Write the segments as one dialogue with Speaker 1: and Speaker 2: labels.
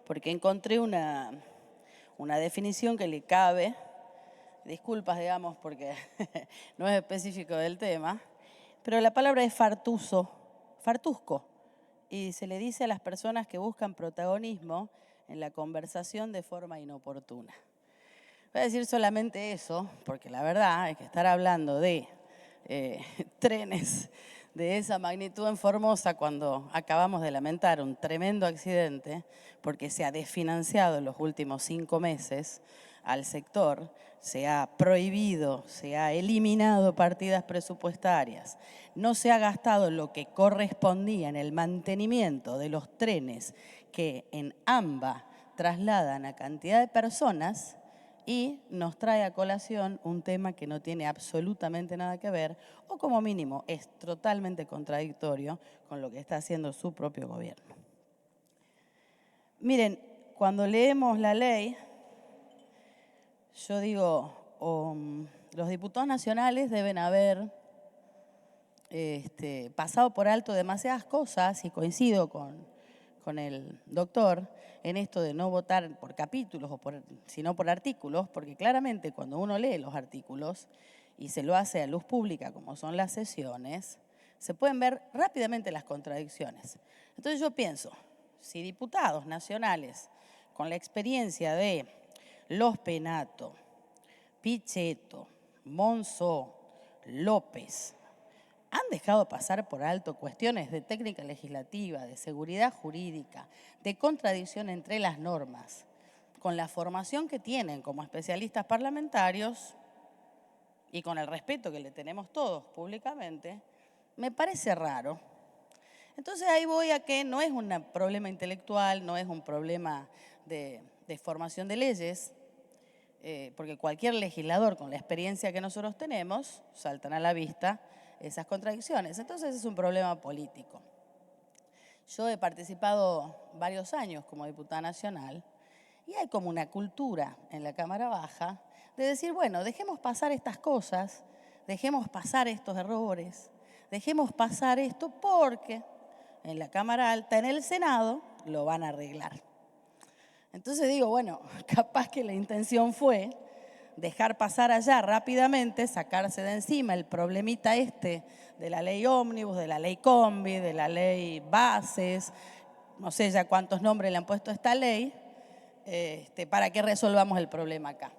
Speaker 1: porque encontré una definición que le cabe, disculpas, digamos, porque no es específico del tema, pero la palabra es fartusco, y se le dice a las personas que buscan protagonismo en la conversación de forma inoportuna. Voy a decir solamente eso, porque la verdad es que estar hablando de trenes de esa magnitud en Formosa cuando acabamos de lamentar un tremendo accidente porque se ha desfinanciado en los últimos 5 meses al sector, se ha prohibido, se ha eliminado partidas presupuestarias, no se ha gastado lo que correspondía en el mantenimiento de los trenes que en AMBA trasladan a cantidad de personas, y nos trae a colación un tema que no tiene absolutamente nada que ver, o como mínimo es totalmente contradictorio con lo que está haciendo su propio gobierno. Miren, cuando leemos la ley, yo digo, los diputados nacionales deben haber pasado por alto demasiadas cosas, y coincido con el doctor en esto de no votar por capítulos, sino por artículos, porque claramente cuando uno lee los artículos y se lo hace a luz pública, como son las sesiones, se pueden ver rápidamente las contradicciones. Entonces yo pienso, si diputados nacionales con la experiencia de Los Penato, Pichetto, Monzó, López, han dejado pasar por alto cuestiones de técnica legislativa, de seguridad jurídica, de contradicción entre las normas, con la formación que tienen como especialistas parlamentarios y con el respeto que le tenemos todos públicamente, me parece raro. Entonces ahí voy a que no es un problema intelectual, no es un problema de formación de leyes, porque cualquier legislador con la experiencia que nosotros tenemos saltan a la vista esas contradicciones. Entonces es un problema político. Yo he participado varios años como diputada nacional y hay como una cultura en la Cámara Baja de decir, bueno, dejemos pasar estas cosas, dejemos pasar estos errores, dejemos pasar esto porque en la Cámara Alta, en el Senado, lo van a arreglar. Entonces digo, bueno, capaz que la intención fue dejar pasar allá rápidamente, sacarse de encima el problemita de la ley ómnibus, de la ley combi, de la ley bases, no sé ya cuántos nombres le han puesto a esta ley, para que resolvamos el problema acá.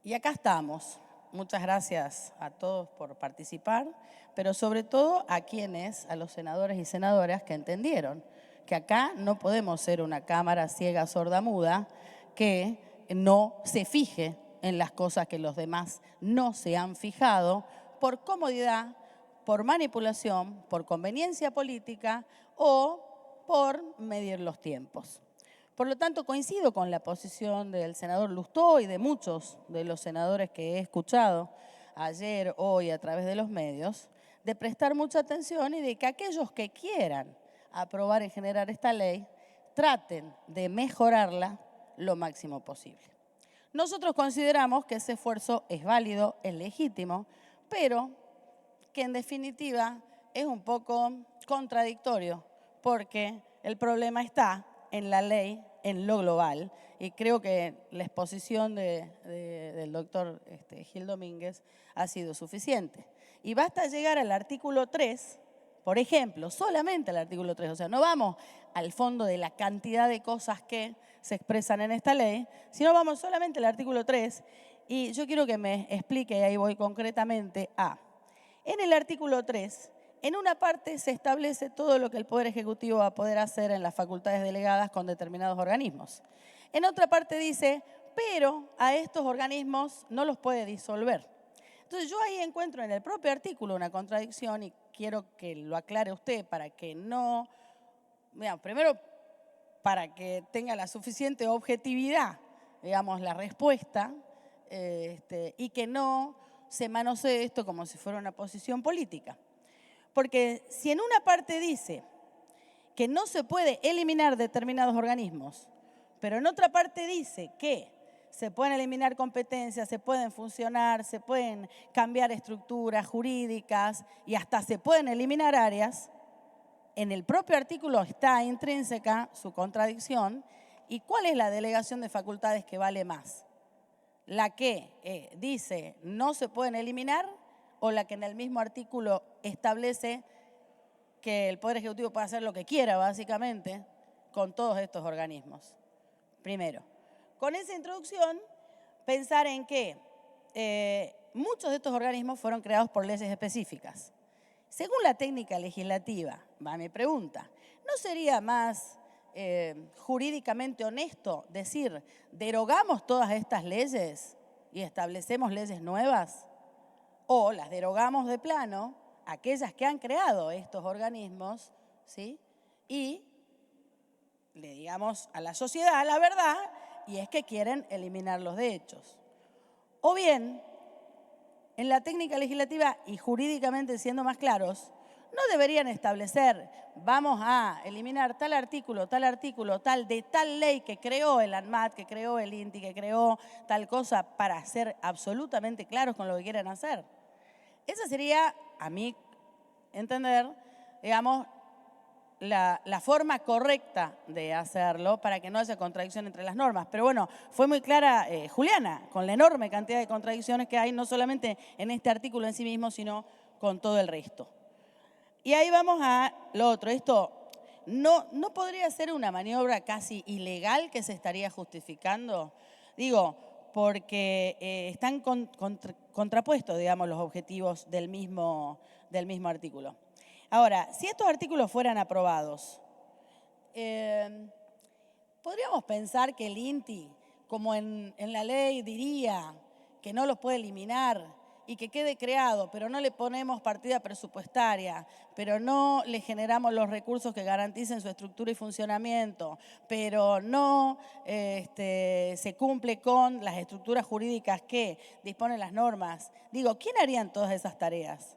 Speaker 1: Y acá estamos. Muchas gracias a todos por participar, pero sobre todo a los senadores y senadoras que entendieron que acá no podemos ser una cámara ciega, sorda, muda, que no se fije en las cosas que los demás no se han fijado por comodidad, por manipulación, por conveniencia política o por medir los tiempos. Por lo tanto, coincido con la posición del senador Lustó y de muchos de los senadores que he escuchado ayer, hoy, a través de los medios, de prestar mucha atención y de que aquellos que quieran aprobar y generar esta ley traten de mejorarla lo máximo posible. Nosotros consideramos que ese esfuerzo es válido, es legítimo, pero que en definitiva es un poco contradictorio porque el problema está en la ley, en lo global, y creo que la exposición del doctor Gil Domínguez ha sido suficiente. Y basta llegar al artículo 3, por ejemplo, solamente al artículo 3, o sea, no vamos al fondo de la cantidad de cosas que se expresan en esta ley, sino vamos solamente al artículo 3, y yo quiero que me explique, y ahí voy concretamente a, en el artículo 3, en una parte se establece todo lo que el Poder Ejecutivo va a poder hacer en las facultades delegadas con determinados organismos. En otra parte dice, pero a estos organismos no los puede disolver. Entonces yo ahí encuentro en el propio artículo una contradicción y quiero que lo aclare usted para que no, digamos, primero para que tenga la suficiente objetividad, digamos, la respuesta, y que no se manosee esto como si fuera una posición política. Porque si en una parte dice que no se puede eliminar determinados organismos, pero en otra parte dice que se pueden eliminar competencias, se pueden funcionar, se pueden cambiar estructuras jurídicas y hasta se pueden eliminar áreas, en el propio artículo está intrínseca su contradicción. ¿Y cuál es la delegación de facultades que vale más? ¿La que dice no se pueden eliminar o la que en el mismo artículo establece que el Poder Ejecutivo puede hacer lo que quiera, básicamente, con todos estos organismos? Primero, con esa introducción, pensar en que muchos de estos organismos fueron creados por leyes específicas. Según la técnica legislativa, va mi pregunta, ¿no sería más jurídicamente honesto decir, derogamos todas estas leyes y establecemos leyes nuevas? ¿O las derogamos de plano, aquellas que han creado estos organismos, ¿sí? Y le digamos a la sociedad la verdad, y es que quieren eliminarlos de hechos? O bien, en la técnica legislativa y jurídicamente siendo más claros, no deberían establecer, vamos a eliminar tal artículo, tal de tal ley que creó el ANMAT, que creó el INTI, que creó tal cosa, para ser absolutamente claros con lo que quieren hacer. Esa sería, a mi entender, digamos, la forma correcta de hacerlo para que no haya contradicción entre las normas. Pero bueno, fue muy clara Juliana, con la enorme cantidad de contradicciones que hay, no solamente en este artículo en sí mismo, sino con todo el resto. Y ahí vamos a lo otro. Esto no podría ser una maniobra casi ilegal que se estaría justificando. Digo, porque están contrapuestos, digamos, los objetivos del mismo artículo. Ahora, si estos artículos fueran aprobados, podríamos pensar que el INTI, como en la ley diría que no los puede eliminar y que quede creado, pero no le ponemos partida presupuestaria, pero no le generamos los recursos que garanticen su estructura y funcionamiento, pero no se cumple con las estructuras jurídicas que disponen las normas. Digo, ¿quién harían todas esas tareas?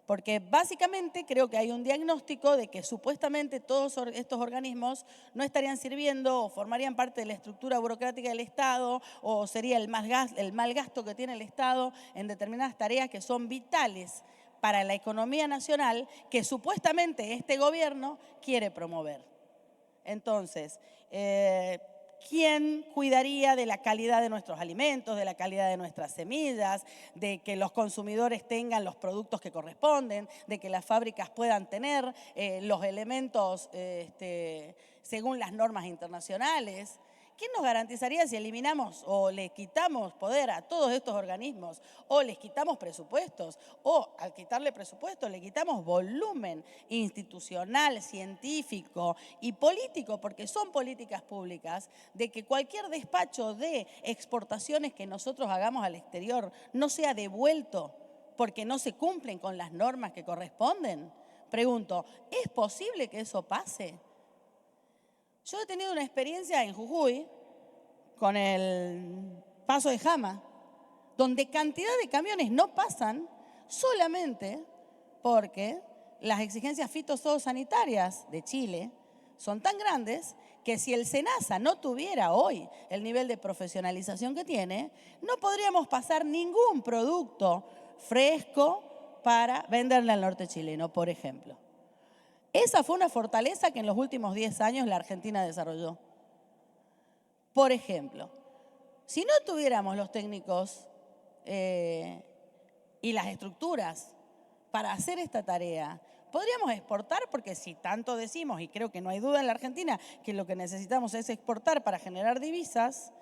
Speaker 1: Porque básicamente creo que hay un diagnóstico de que supuestamente todos estos organismos no estarían sirviendo o formarían parte de la estructura burocrática del Estado o sería el mal gasto que tiene el Estado en determinadas tareas que son vitales para la economía nacional que supuestamente este gobierno quiere promover. Entonces, ¿quién cuidaría de la calidad de nuestros alimentos, de la calidad de nuestras semillas, de que los consumidores tengan los productos que corresponden, de que las fábricas puedan tener los elementos según las normas internacionales? ¿Quién nos garantizaría si eliminamos o le quitamos poder a todos estos organismos o les quitamos presupuestos o al quitarle presupuesto le quitamos volumen institucional, científico y político, porque son políticas públicas, de que cualquier despacho de exportaciones que nosotros hagamos al exterior no sea devuelto porque no se cumplen con las normas que corresponden? Pregunto, ¿es posible que eso pase? Yo he tenido una experiencia en Jujuy con el paso de Jama, donde cantidad de camiones no pasan solamente porque las exigencias fitosanitarias de Chile son tan grandes que si el SENASA no tuviera hoy el nivel de profesionalización que tiene, no podríamos pasar ningún producto fresco para venderle al norte chileno, por ejemplo. Esa fue una fortaleza que en los últimos 10 años la Argentina desarrolló. Por ejemplo, si no tuviéramos los técnicos y las estructuras para hacer esta tarea, podríamos exportar, porque si tanto decimos, y creo que no hay duda en la Argentina, que lo que necesitamos es exportar para generar divisas,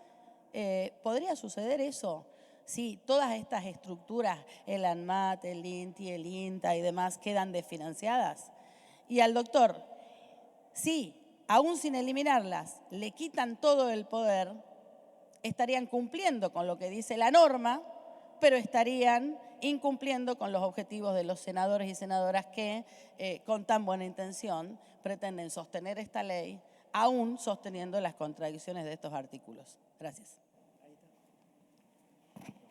Speaker 1: ¿podría suceder eso? Si todas estas estructuras, el ANMAT, el INTI, el INTA y demás, quedan desfinanciadas. Y al doctor, si aún sin eliminarlas le quitan todo el poder, estarían cumpliendo con lo que dice la norma, pero estarían incumpliendo con los objetivos de los senadores y senadoras que, con tan buena intención, pretenden sostener esta ley, aún sosteniendo las contradicciones de estos artículos. Gracias.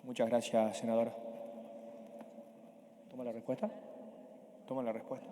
Speaker 2: Muchas gracias, senadora. ¿Toma la respuesta? ¿Toma la respuesta?